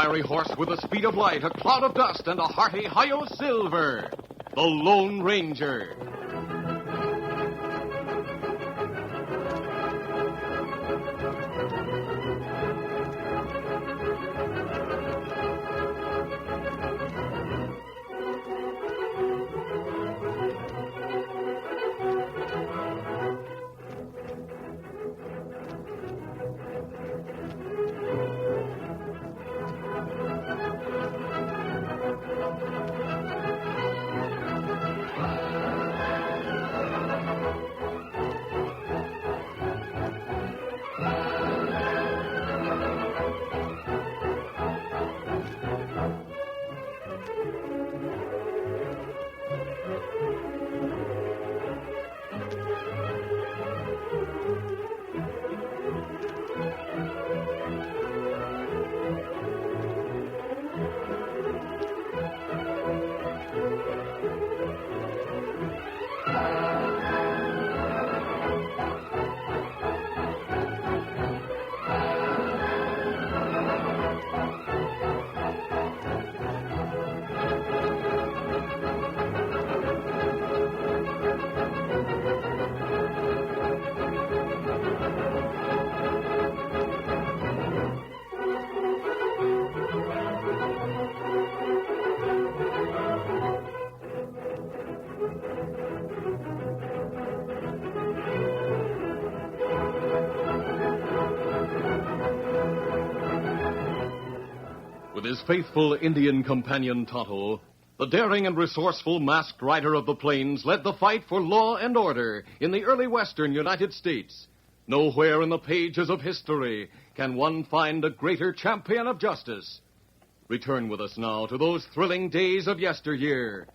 fiery horse with the speed of light, a cloud of dust, and a hearty hi-yo silver, the Lone Ranger. With his faithful Indian companion Tonto, the daring and resourceful masked rider of the plains led the fight for law and order in the early western United States. Nowhere in the pages of history can one find a greater champion of justice. Return with us now to those thrilling days of yesteryear.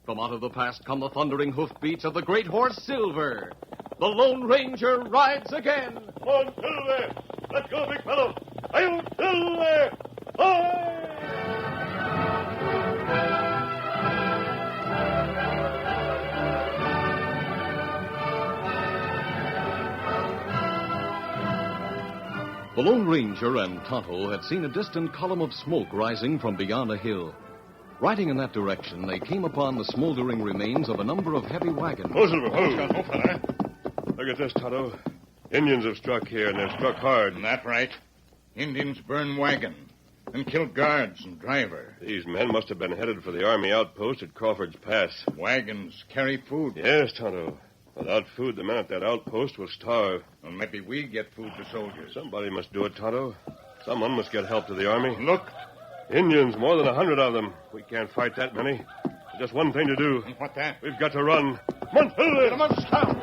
From out of the past come the thundering hoofbeats of the great horse Silver. The Lone Ranger rides again. Come on, Silver! Let's go, big fellow! I'll Silver! The Lone Ranger and Tonto had seen a distant column of smoke rising from beyond a hill. Riding in that direction, they came upon the smoldering remains of a number of heavy wagons. Oh, Silver, oh, fella. Look at this, Tonto. Indians have struck here, and they've struck hard. That's right. Indians burn wagon and kill guards and driver. These men must have been headed for the army outpost at Crawford's Pass. Wagons carry food. Yes, Tonto. Without food, the men at that outpost will starve. Well, maybe we get food to soldiers. Somebody must do it, Tonto. Someone must get help to the army. Look. Indians, more than 100 of them. We can't fight that many. There's just one thing to do. What that? We've got to run. Come on, Silver! Get 'em up, scout!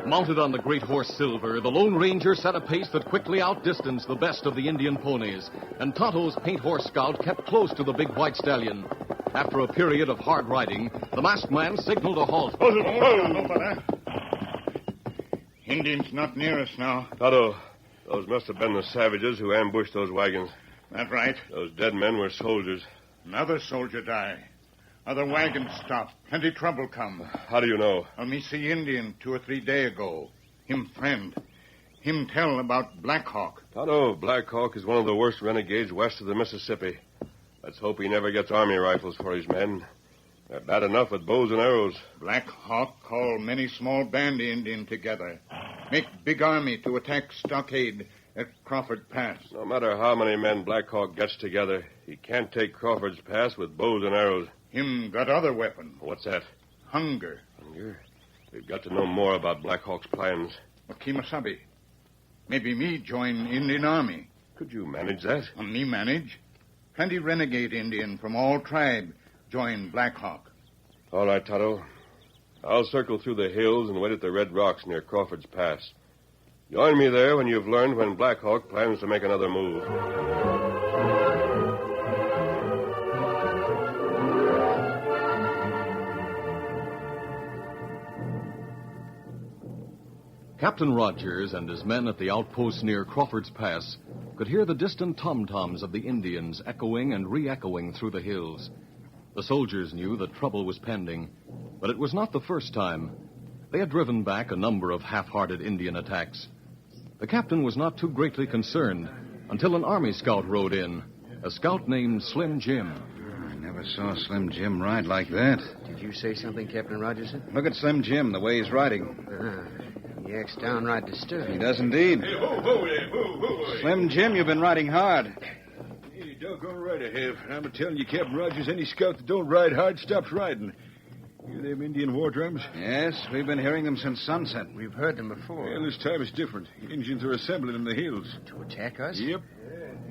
Mounted on the great horse Silver, the Lone Ranger set a pace that quickly outdistanced the best of the Indian ponies, and Tonto's paint horse scout kept close to the big white stallion. After a period of hard riding, the masked man signaled a halt. Indians not near us now. Tonto, those must have been the savages who ambushed those wagons. That's right. Those dead men were soldiers. Another soldier die. Other wagons stop. Plenty trouble come. How do you know? Well, me see Indian 2 or 3 days ago. Him friend. Him tell about Black Hawk. Tonto, Black Hawk is one of the worst renegades west of the Mississippi. Let's hope he never gets army rifles for his men. They're bad enough with bows and arrows. Black Hawk call many small band Indian together. Make big army to attack stockade at Crawford Pass. No matter how many men Black Hawk gets together, he can't take Crawford's Pass with bows and arrows. Him got other weapon. What's that? Hunger. Hunger? We've got to know more about Black Hawk's plans. Well, Kimasabi. Maybe me join Indian army. Could you manage that? Me manage. Plenty renegade Indian from all tribe join Black Hawk. All right, Tonto. I'll circle through the hills and wait at the red rocks near Crawford's Pass. Join me there when you've learned when Black Hawk plans to make another move. Captain Rogers and his men at the outpost near Crawford's Pass could hear the distant tom-toms of the Indians echoing and re-echoing through the hills. The soldiers knew that trouble was pending, but it was not the first time. They had driven back a number of half-hearted Indian attacks. The captain was not too greatly concerned until an Army scout rode in, a scout named Slim Jim. I never saw Slim Jim ride like that. Did you say something, Captain Rogerson? Look at Slim Jim, the way he's riding. He acts downright disturbed. He does indeed. Hey, whoa there, whoa. Slim Jim, you've been riding hard. Hey, doggone right I have. And I'm telling you, Captain Rogers, any scout that don't ride hard stops riding. Hear them Indian war drums? Yes, we've been hearing them since sunset. We've heard them before. Well, this time it's different. Indians are assembling in the hills. To attack us? Yep.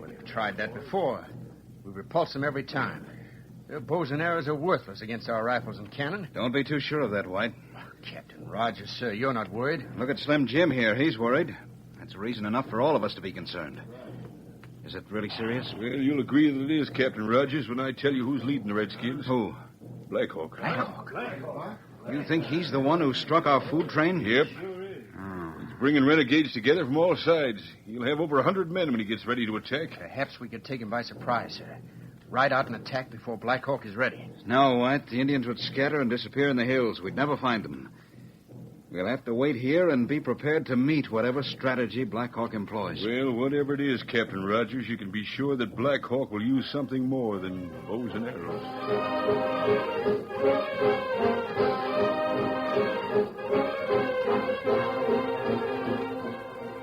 Well, they've tried that before. We repulse them every time. Their bows and arrows are worthless against our rifles and cannon. Don't be too sure of that, White. Captain Rogers, sir, you're not worried. Look at Slim Jim here. He's worried. That's reason enough for all of us to be concerned. Is it really serious? Well, you'll agree that it is, Captain Rogers, when I tell you who's leading the Redskins. Who? Black Hawk. You think he's the one who struck our food train? Yep. He's bringing renegades together from all sides. He'll have over 100 men when he gets ready to attack. Perhaps we could take him by surprise, sir. Ride out and attack before Black Hawk is ready. No, White. The Indians would scatter and disappear in the hills. We'd never find them. We'll have to wait here and be prepared to meet whatever strategy Black Hawk employs. Well, whatever it is, Captain Rogers, you can be sure that Black Hawk will use something more than bows and arrows.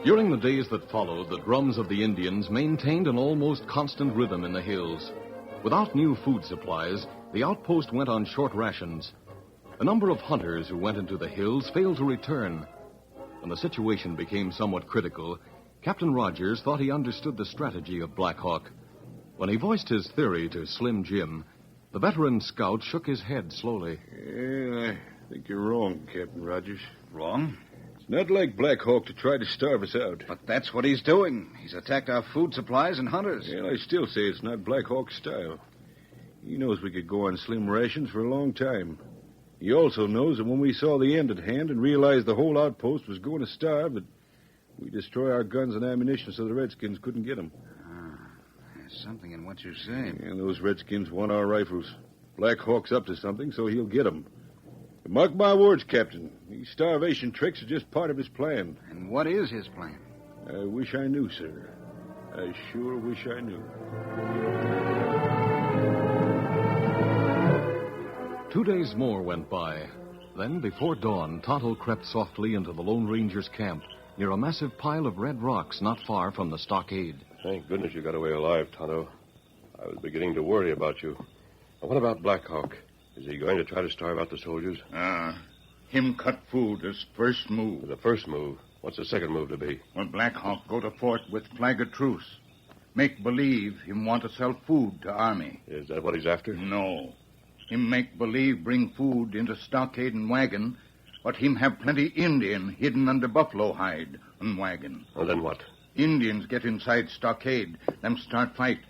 During the days that followed, the drums of the Indians maintained an almost constant rhythm in the hills. Without new food supplies, the outpost went on short rations. A number of hunters who went into the hills failed to return. When the situation became somewhat critical, Captain Rogers thought he understood the strategy of Black Hawk. When he voiced his theory to Slim Jim, the veteran scout shook his head slowly. Yeah, I think you're wrong, Captain Rogers. Wrong? It's not like Black Hawk to try to starve us out. But that's what he's doing. He's attacked our food supplies and hunters. Well, I still say it's not Black Hawk's style. He knows we could go on slim rations for a long time. He also knows that when we saw the end at hand and realized the whole outpost was going to starve, that we destroy our guns and ammunition so the Redskins couldn't get them. There's something in what you say. And those Redskins want our rifles. Black Hawk's up to something, so he'll get them. But mark my words, Captain. These starvation tricks are just part of his plan. And what is his plan? I wish I knew, sir. I sure wish I knew. 2 days more went by. Then, before dawn, Tonto crept softly into the Lone Ranger's camp near a massive pile of red rocks not far from the stockade. Thank goodness you got away alive, Tonto. I was beginning to worry about you. Now, what about Black Hawk? Is he going to try to starve out the soldiers? Him cut food as first move. The first move. What's the second move to be? When Black Hawk go to fort with flag of truce. Make believe him want to sell food to army. Is that what he's after? No. Him make believe bring food into stockade and wagon, but him have plenty Indian hidden under buffalo hide and wagon. And then what? Indians get inside stockade, them start fight.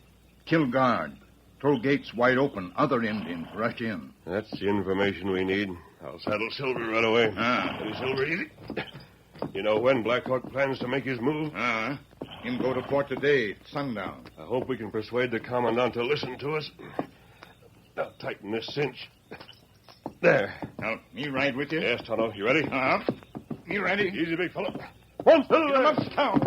Kill guard. Toll gates wide open, other Indians rush in. That's the information we need. I'll saddle Silver right away. Ah. Hey, Silver, easy. You know when Black Hawk plans to make his move? Him go to fort today at sundown. I hope we can persuade the commandant to listen to us. Now, tighten this cinch. There. Now, me ride with you? Yes, Tonto. You ready? Me ready? Easy, big fellow. One, two, Get him uptown.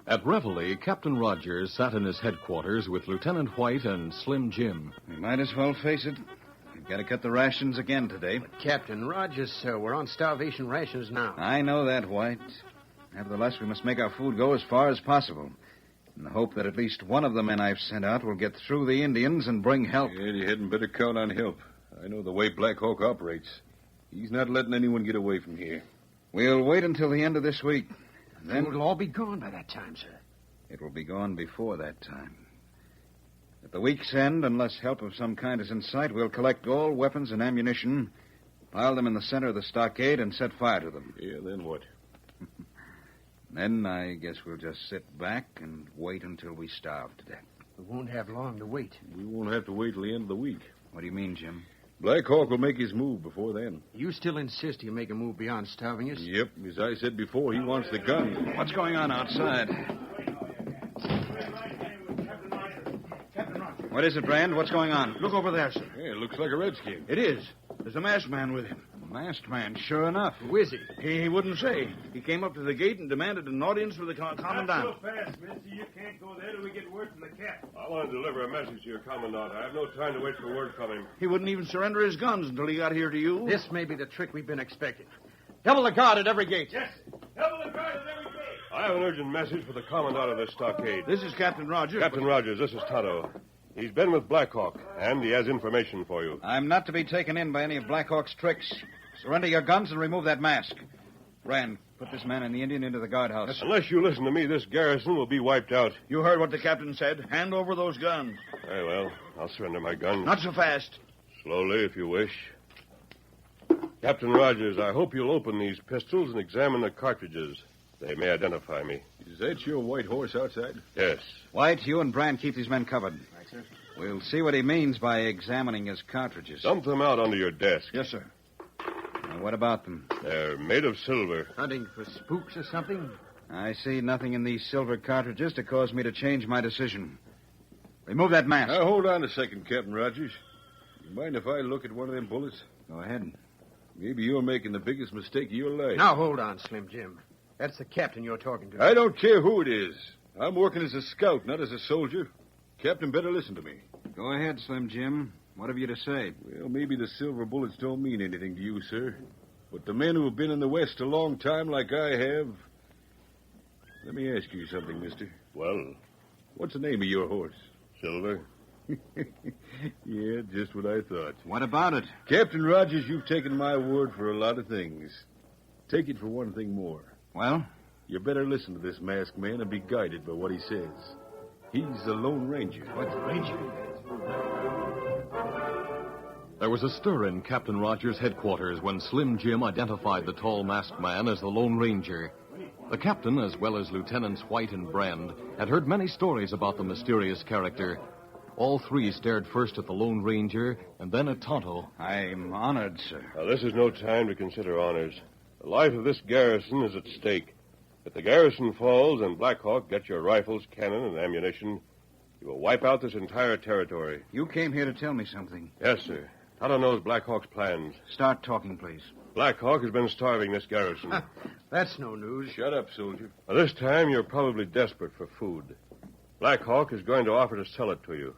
At Reveille, Captain Rogers sat in his headquarters with Lieutenant White and Slim Jim. We might as well face it. We've got to cut the rations again today. Captain Rogers, sir, we're on starvation rations now. I know that, White. Nevertheless, we must make our food go as far as possible, in the hope that at least one of the men I've sent out will get through the Indians and bring help. Yeah, you hadn't better count on help. I know the way Black Hawk operates. He's not letting anyone get away from here. We'll wait until the end of this week. Then it'll all be gone by that time, sir. It will be gone before that time. At the week's end, unless help of some kind is in sight, we'll collect all weapons and ammunition, pile them in the center of the stockade, and set fire to them. Yeah, then what? Then I guess we'll just sit back and wait until we starve to death. We won't have long to wait. We won't have to wait till the end of the week. What do you mean, Jim? Black Hawk will make his move before then. You still insist he'll make a move beyond starving us? Yep, as I said before, he wants the gun. What's going on outside? What is it, Brand? What's going on? Look over there, sir. Yeah, it looks like a redskin. It is. There's a masked man with him. A masked man, sure enough. Who is he? He wouldn't say. He came up to the gate and demanded an audience with the commandant. Not so fast, mister. You can't go there till we get word from the captain. I want to deliver a message to your commandant. I have no time to wait for word from him. He wouldn't even surrender his guns until he got here to you. This may be the trick we've been expecting. Double the guard at every gate. Yes, sir. Double the guard at every gate. I have an urgent message for the commandant of this stockade. This is Captain Rogers. Captain Rogers, this is Tonto. He's been with Black Hawk, and he has information for you. I'm not to be taken in by any of Black Hawk's tricks. Surrender your guns and remove that mask. Brand, put this man and the Indian into the guardhouse. Unless you listen to me, this garrison will be wiped out. You heard what the captain said. Hand over those guns. Very well. I'll surrender my gun. Not so fast. Slowly, if you wish. Captain Rogers, I hope you'll open these pistols and examine the cartridges. They may identify me. Is that your white horse outside? Yes. White, you and Brand keep these men covered. Right, sir. We'll see what he means by examining his cartridges. Dump them out under your desk. Yes, sir. Now, what about them? They're made of silver. Hunting for spooks or something? I see nothing in these silver cartridges to cause me to change my decision. Remove that mask. Now, hold on a second, Captain Rogers. You mind if I look at one of them bullets? Go ahead. Maybe you're making the biggest mistake of your life. Now, hold on, Slim Jim. That's the captain you're talking to. I don't care who it is. I'm working as a scout, not as a soldier. Captain better listen to me. Go ahead, Slim Jim. What have you to say? Well, maybe the silver bullets don't mean anything to you, sir. But the men who have been in the West a long time like I have... Let me ask you something, mister. Well, What's the name of your horse? Silver. Yeah, just what I thought. What about it? Captain Rogers, you've taken my word for a lot of things. Take it for one thing more. Well? You better listen to this masked man and be guided by what he says. He's the Lone Ranger. What, Ranger? There was a stir in Captain Rogers' headquarters when Slim Jim identified the tall masked man as the Lone Ranger. The captain, as well as Lieutenants White and Brand, had heard many stories about the mysterious character. All three stared first at the Lone Ranger and then at Tonto. I'm honored, sir. Now, this is no time to consider honors. The life of this garrison is at stake. If the garrison falls and Black Hawk gets your rifles, cannon, and ammunition, you will wipe out this entire territory. You came here to tell me something. Yes, sir. Tonto knows Black Hawk's plans. Start talking, please. Black Hawk has been starving this garrison. That's no news. Shut up, soldier. Now, this time, you're probably desperate for food. Black Hawk is going to offer to sell it to you.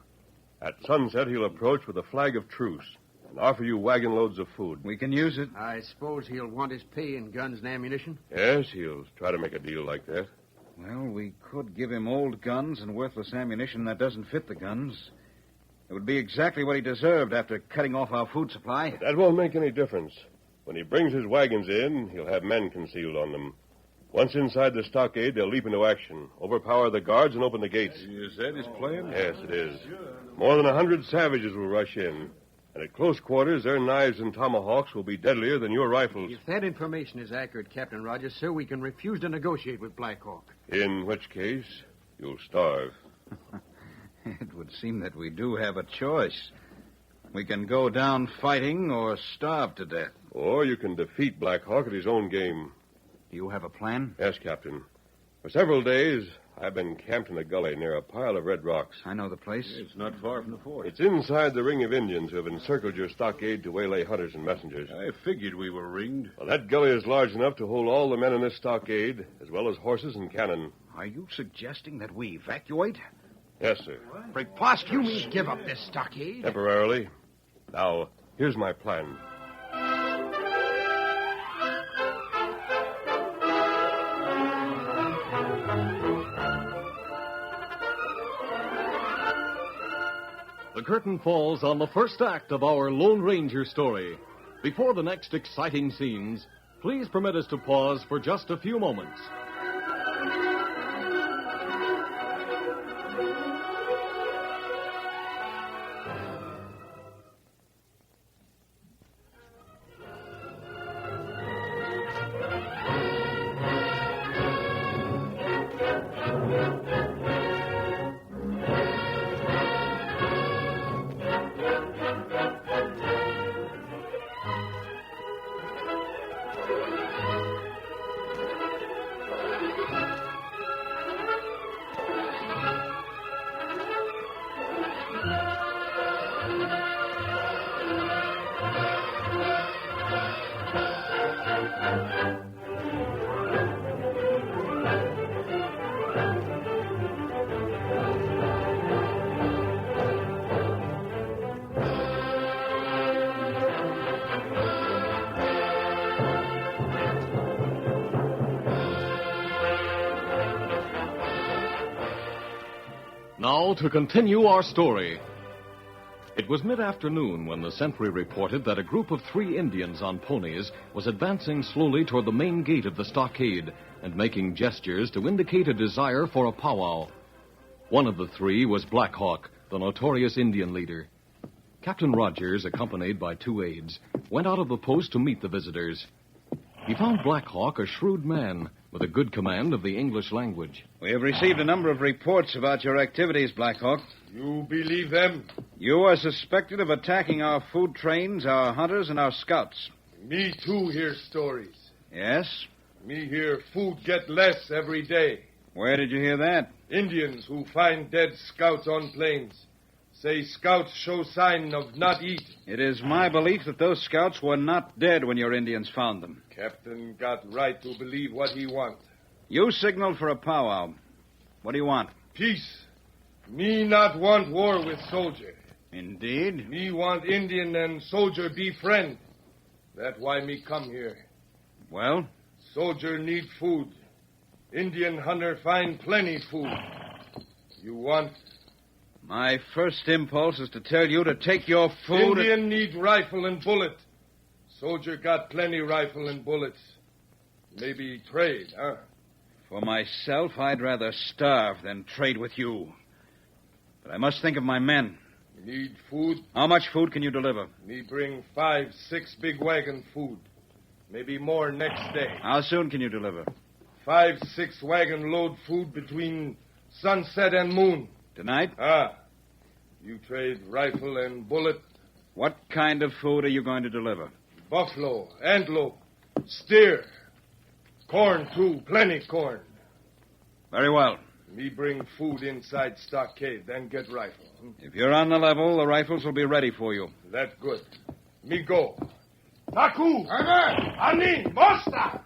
At sunset, he'll approach with a flag of truce and offer you wagon loads of food. We can use it. I suppose he'll want his pay in guns and ammunition? Yes, he'll try to make a deal like that. Well, we could give him old guns and worthless ammunition that doesn't fit the guns. It would be exactly what he deserved after cutting off our food supply. That won't make any difference. When he brings his wagons in, he'll have men concealed on them. Once inside the stockade, they'll leap into action, overpower the guards, and open the gates. Is that his plan? Yes, it is. More than 100 savages will rush in. And at close quarters, their knives and tomahawks will be deadlier than your rifles. If that information is accurate, Captain Rogers, sir, we can refuse to negotiate with Black Hawk. In which case, you'll starve. It would seem that we do have a choice. We can go down fighting or starve to death. Or you can defeat Black Hawk at his own game. Do you have a plan? Yes, Captain. For several days, I've been camped in a gully near a pile of red rocks. I know the place. It's not far from the fort. It's inside the ring of Indians who have encircled your stockade to waylay hunters and messengers. I figured we were ringed. Well, that gully is large enough to hold all the men in this stockade, as well as horses and cannon. Are you suggesting that we evacuate? Yes, sir. Preposterous. You mean give up this stockade? Temporarily. Now, here's my plan. The curtain falls on the first act of our Lone Ranger story. Before the next exciting scenes, please permit us to pause for just a few moments. Now to continue our story. It was mid-afternoon when the sentry reported that a group of 3 Indians on ponies was advancing slowly toward the main gate of the stockade and making gestures to indicate a desire for a powwow. One of the 3 was Black Hawk, the notorious Indian leader. Captain Rogers, accompanied by 2 aides, went out of the post to meet the visitors. He found Black Hawk a shrewd man with a good command of the English language. We have received a number of reports about your activities, Black Hawk. You believe them? You are suspected of attacking our food trains, our hunters, and our scouts. Me, too, hear stories. Yes? Me hear food get less every day. Where did you hear that? Indians who find dead scouts on plains say scouts show sign of not eat. It is my belief that those scouts were not dead when your Indians found them. Captain got right to believe what he want. You signaled for a powwow. What do you want? Peace. Me not want war with soldier. Indeed? Me want Indian and soldier be friend. That why me come here. Well? Soldier need food. Indian hunter find plenty food. You want? My first impulse is to tell you to take your food... Indian need rifle and bullet. Soldier got plenty rifle and bullets. Maybe trade, huh? For myself, I'd rather starve than trade with you. But I must think of my men. Need food? How much food can you deliver? Me bring 5, 6 big wagon food. Maybe more next day. How soon can you deliver? 5, 6 wagon load food between sunset and moon. Tonight? You trade rifle and bullet. What kind of food are you going to deliver? Buffalo, antelope, steer. Corn, too. Plenty corn. Very well. Me bring food inside stockade, then get rifle. If you're on the level, the rifles will be ready for you. That's good. Me go. Taku! Ani! Mosta!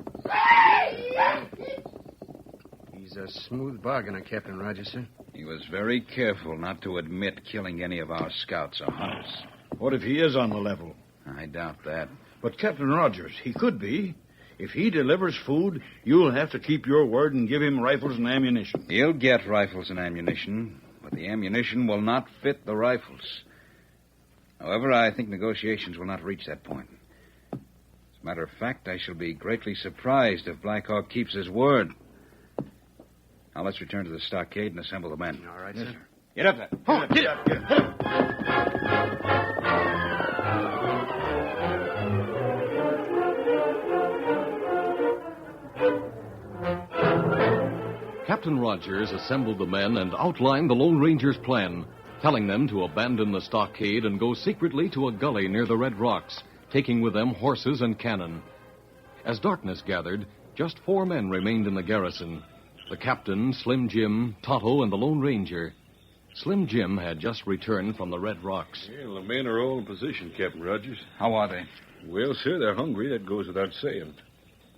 He's a smooth bargainer, Captain Rogers, sir. He was very careful not to admit killing any of our scouts or hunters. What if he is on the level? I doubt that. But, Captain Rogers, he could be. If he delivers food, you'll have to keep your word and give him rifles and ammunition. He'll get rifles and ammunition, but the ammunition will not fit the rifles. However, I think negotiations will not reach that point. As a matter of fact, I shall be greatly surprised if Black Hawk keeps his word. Now, let's return to the stockade and assemble the men. All right, sir. Get up there. Get up. Captain Rogers assembled the men and outlined the Lone Ranger's plan, telling them to abandon the stockade and go secretly to a gully near the Red Rocks, taking with them horses and cannon. As darkness gathered, just 4 men remained in the garrison: the captain, Slim Jim, Tonto, and the Lone Ranger. Slim Jim had just returned from the Red Rocks. Well, the men are all in position, Captain Rogers. How are they? Well, sir, they're hungry. That goes without saying.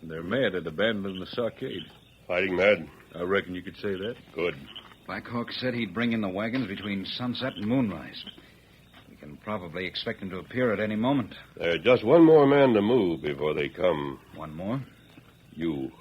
And they're mad at abandoning the stockade. Fighting mad. I reckon you could say that. Good. Black Hawk said he'd bring in the wagons between sunset and moonrise. We can probably expect him to appear at any moment. There's just one more man to move before they come. One more? You.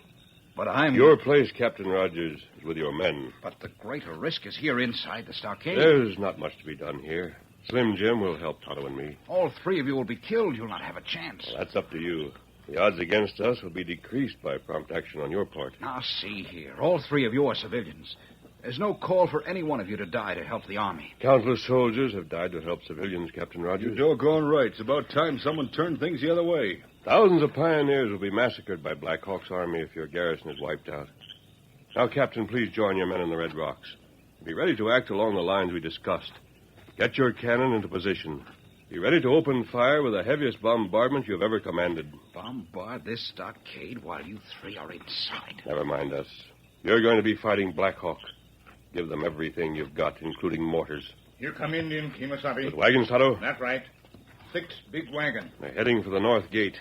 But I'm... Your place, Captain Rogers, is with your men. But the greater risk is here inside the stockade. There's not much to be done here. Slim Jim will help Tonto and me. All 3 of you will be killed. You'll not have a chance. Well, that's up to you. The odds against us will be decreased by prompt action on your part. Now, see here. All 3 of you are civilians. There's no call for any one of you to die to help the army. Countless soldiers have died to help civilians, Captain Rogers. You're doggone right. It's about time someone turned things the other way. Thousands of pioneers will be massacred by Black Hawk's army if your garrison is wiped out. Now, Captain, please join your men in the Red Rocks. Be ready to act along the lines we discussed. Get your cannon into position. Be ready to open fire with the heaviest bombardment you have ever commanded. Bombard this stockade while you 3 are inside. Never mind us. You're going to be fighting Black Hawk. Give them everything you've got, including mortars. Here come Indian, Kemosabe. With wagons, Tonto? That's right. 6 big wagons. They're heading for the north gate.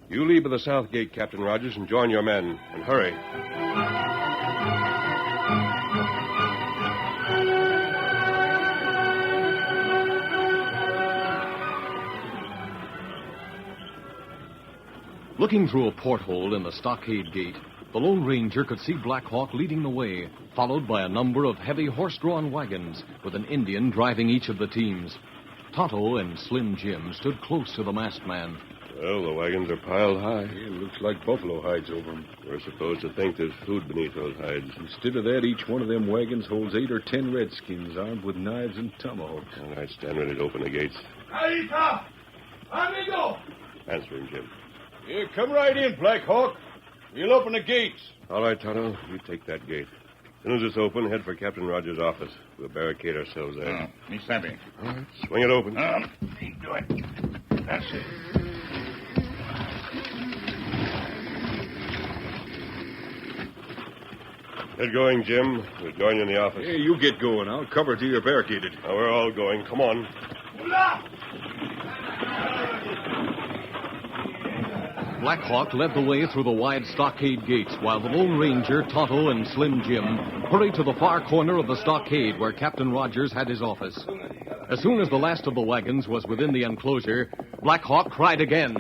You leave by the south gate, Captain Rogers, and join your men. And hurry. Looking through a porthole in the stockade gate, the The Lone Ranger could see Black Hawk leading the way, followed by a number of heavy horse-drawn wagons, with an Indian driving each of the teams. Tonto and Slim Jim stood close to the masked man. Well, the wagons are piled high. It looks like buffalo hides over them. We're supposed to think there's food beneath those hides. Instead of that, each one of them wagons holds 8 or 10 redskins armed with knives and tomahawks. All right, stand ready to open the gates. Ahí amigo. Answer him, Jim. Yeah, come right in, Black Hawk. We'll open the gates. All right, Tonto, you take that gate. As soon as it's open, head for Captain Rogers' office. We'll barricade ourselves there. Me savvy. All right, swing it open. Do it. That's it. Get going, Jim. We'll join you in the office. Yeah, you get going. I'll cover till you're barricaded. Now, we're all going. Come on. Black Hawk led the way through the wide stockade gates, while the Lone Ranger, Tonto, and Slim Jim hurried to the far corner of the stockade where Captain Rogers had his office. As soon as the last of the wagons was within the enclosure, Black Hawk cried again.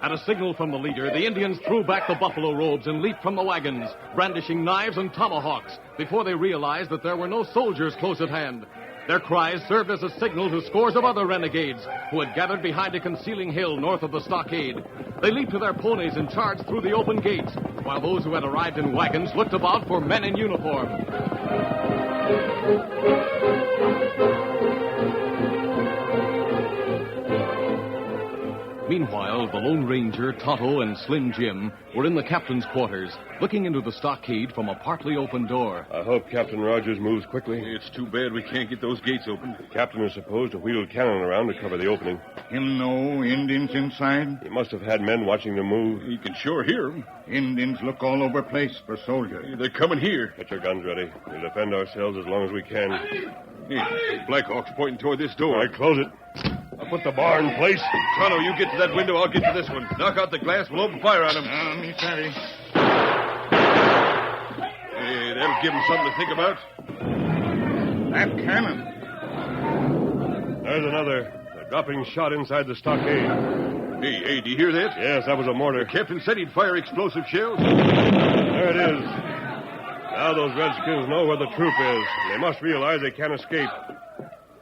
At a signal from the leader, the Indians threw back the buffalo robes and leaped from the wagons, brandishing knives and tomahawks, before they realized that there were no soldiers close at hand. Their cries served as a signal to scores of other renegades who had gathered behind a concealing hill north of the stockade. They leaped to their ponies and charged through the open gates, while those who had arrived in wagons looked about for men in uniform. Meanwhile, the Lone Ranger, Tonto, and Slim Jim were in the captain's quarters, looking into the stockade from a partly open door. I hope Captain Rogers moves quickly. It's too bad we can't get those gates open. The captain is supposed to wheel cannon around to cover the opening. Him know Indians inside? He must have had men watching the move. You can sure hear them. Indians look all over place for soldiers. They're coming here. Get your guns ready. We'll defend ourselves as long as we can. Hey, Black Hawk's pointing toward this door. All right, close it. I'll put the bar in place. Tonto, you get to that window. I'll get to this one. Knock out the glass. We'll open fire on them. Me sorry. Hey, that'll give them something to think about. That cannon. There's another. They're dropping shot inside the stockade. Hey, do you hear that? Yes, that was a mortar. The captain said he'd fire explosive shells. There it is. Now those redskins know where the troop is. They must realize they can't escape.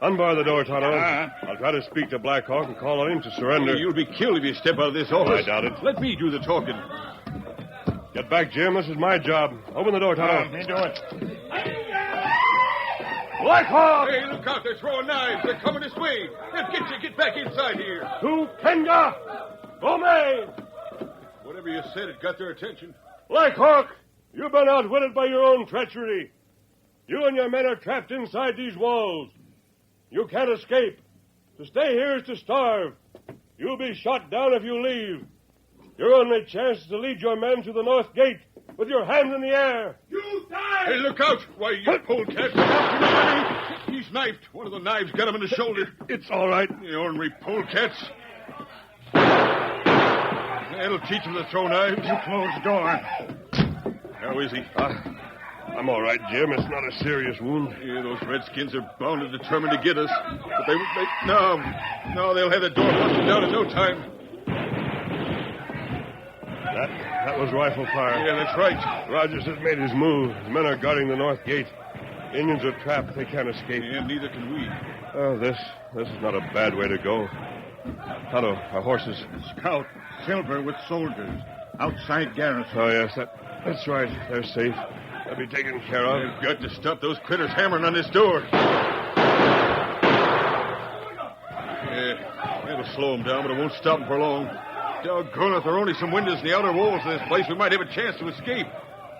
Unbar the door, Tonto. I'll try to speak to Black Hawk and call on him to surrender. You'll be killed if you step out of this office. I doubt it. Let me do the talking. Get back, Jim. This is my job. Open the door, Tonto. Me do it. Black Hawk! Hey, look out. They're throwing knives. They're coming this way. They'll get you. Get back inside here. To Kenga! Gomez! Whatever you said, it got their attention. Black Hawk, you've been outwitted by your own treachery. You and your men are trapped inside these walls. You can't escape. To stay here is to starve. You'll be shot down if you leave. Your only chance is to lead your men to the north gate with your hands in the air. You die! Hey, look out. Why, you polecat. He's knifed. One of the knives got him in the shoulder. It's all right. The ornery polecats. That'll teach him to throw knives. You close the door. How is he? I'm all right, Jim. It's not a serious wound. Yeah, those redskins are bound and determined to get us. But no, they'll have the door busted down in no time. That was rifle fire. Yeah, that's right. Rogers has made his move. His men are guarding the north gate. Indians are trapped. They can't escape. Yeah, neither can we. Oh, this is not a bad way to go. Tonto, our horses. Scout, Silver with soldiers. Outside garrison. Oh, yes, that's right. They're safe. They'll be taken care of. We've got to stop those critters hammering on this door. Yeah, it'll slow them down, but it won't stop them for long. Doggone it, there are only some windows in the outer walls of this place. We might have a chance to escape.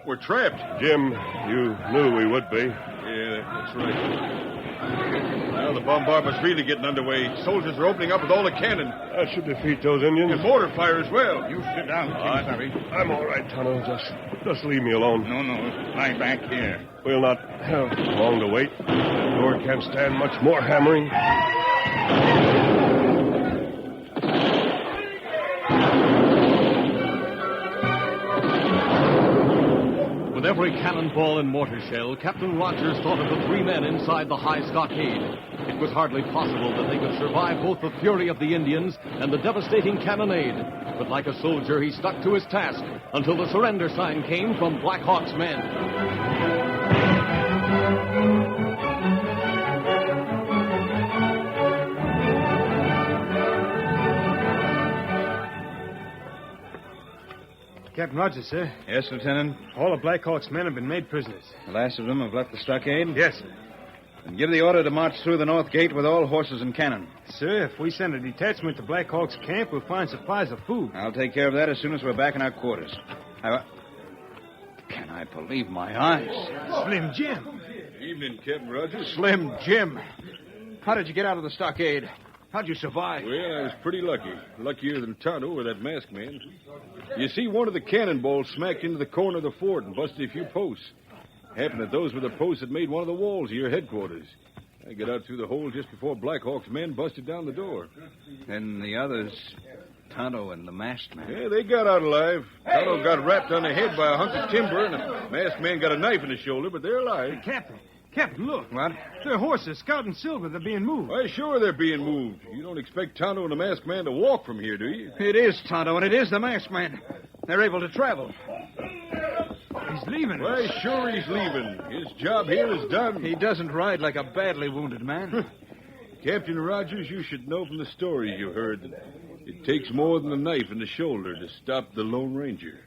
We're trapped. Jim, you knew we would be. Yeah, that's right. Now the bombardment's really getting underway. Soldiers are opening up with all the cannon. That should defeat those Indians. And mortar fire as well. You sit down, Kingsbury. I'm all right, Tonto. Just leave me alone. No, lie back here. We'll not have long to wait. The door can't stand much more hammering. With every cannonball and mortar shell, Captain Rogers thought of the 3 men inside the high stockade. It was hardly possible that they could survive both the fury of the Indians and the devastating cannonade. But like a soldier, he stuck to his task until the surrender sign came from Black Hawk's men. Captain Rogers, sir. Yes, Lieutenant. All of Black Hawk's men have been made prisoners. The last of them have left the stockade? Yes, sir. And give the order to march through the north gate with all horses and cannon. Sir, if we send a detachment to Black Hawk's camp, we'll find supplies of food. I'll take care of that as soon as we're back in our quarters. Can I believe my eyes? Slim Jim. Evening, Captain Rogers. Slim Jim. How did you get out of the stockade? How'd you survive? Well, I was pretty lucky. Luckier than Tonto or that masked man. You see, one of the cannonballs smacked into the corner of the fort and busted a few posts. Happened that those were the posts that made one of the walls of your headquarters. I got out through the hole just before Black Hawk's men busted down the door. And the others, Tonto and the masked man. Yeah, they got out alive. Tonto got rapped on the head by a hunk of timber, and the masked man got a knife in his shoulder, but they're alive. Captain, look. What? Their horses, Scout and Silver, they're being moved. Why, sure they're being moved. You don't expect Tonto and the masked man to walk from here, do you? It is Tonto, and it is the masked man. They're able to travel. He's leaving. Why, sure he's leaving. His job here is done. He doesn't ride like a badly wounded man. Captain Rogers, you should know from the stories you heard that it takes more than a knife in the shoulder to stop the Lone Ranger.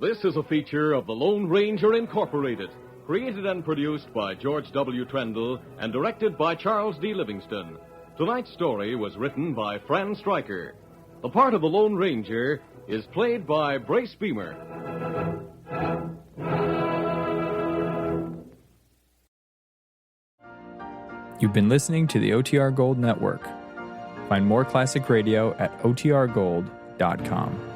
This is a feature of the Lone Ranger Incorporated, created and produced by George W. Trendle and directed by Charles D. Livingston. Tonight's story was written by Fran Stryker. The part of the Lone Ranger is played by Brace Beamer. You've been listening to the OTR Gold Network. Find more classic radio at otrgold.com.